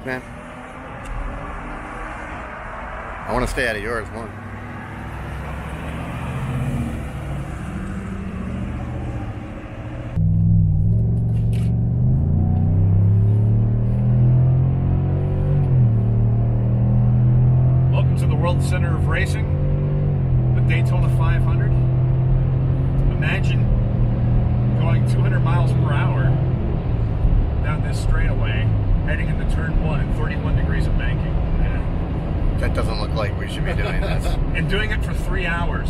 man. I want to stay out of yours more. Welcome to the World Center of Racing, the Daytona 500. Imagine going 200 miles per hour down this straightaway, heading into turn 1 at 31 degrees of banking. That doesn't look like we should be doing this. And doing it for 3 hours.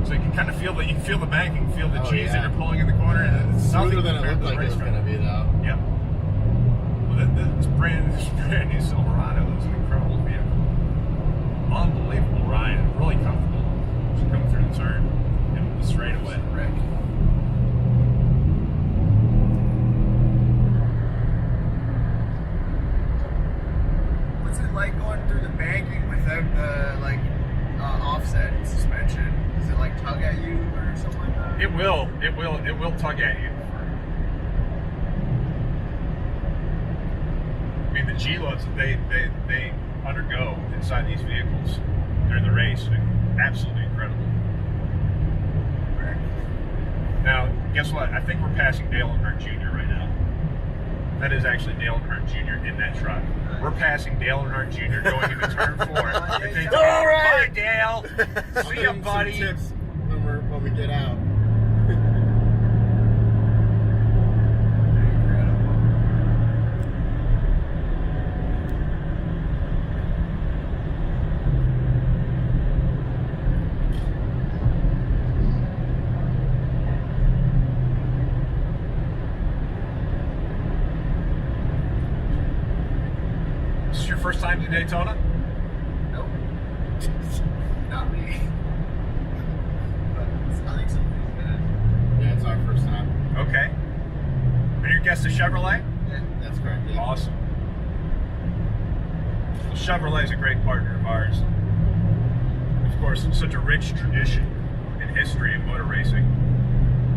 So you can kind of feel the banking, feel the G's that are pulling in the corner. And it's Smoother than it looked like it was going to be, though. Yep. Well, this brand new Silverado is an incredible vehicle. Unbelievable ride. Really comfortable. Just coming through the turn and the straightaway. Rick. What's it like going through the banking without the offset suspension? Does it like tug at you or something like that? It will tug at you. I mean, the G-loads that they undergo inside these vehicles during the race are absolutely incredible. Now, guess what? I think we're passing Dale Earnhardt Jr. right now. That is actually Dale Earnhardt Jr. in that truck. We're passing Dale Earnhardt Jr. going into turn 4. All right, Dale. See ya, buddy. Tips when we get out. Is this your first time to Daytona? Nope. Not me. But I think somebody's gonna. Yeah, it's our first time. Okay. Are you a guest of Chevrolet? Yeah. That's correct. Yeah. Awesome. Well, Chevrolet is a great partner of ours. Of course, such a rich tradition in history of motor racing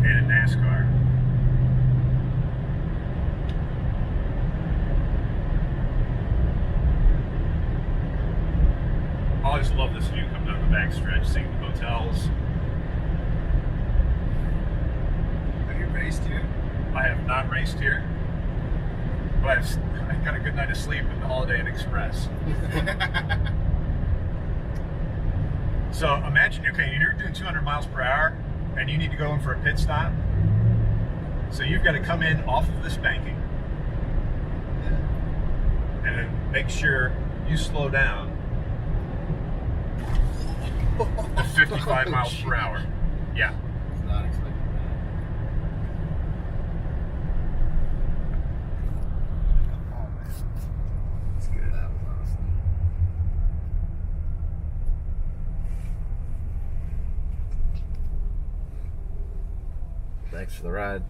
and in NASCAR. I always love this view coming down the backstretch, seeing the hotels. Have you raced here? I have not raced here, but I got a good night of sleep in the Holiday Inn Express. So imagine, okay, you're doing 200 miles per hour and you need to go in for a pit stop. So you've got to come in off of this banking and then make sure you slow down to 55 miles per hour. Yeah. It's not expecting that. Oh man. It's good. That was awesome. Thanks for the ride.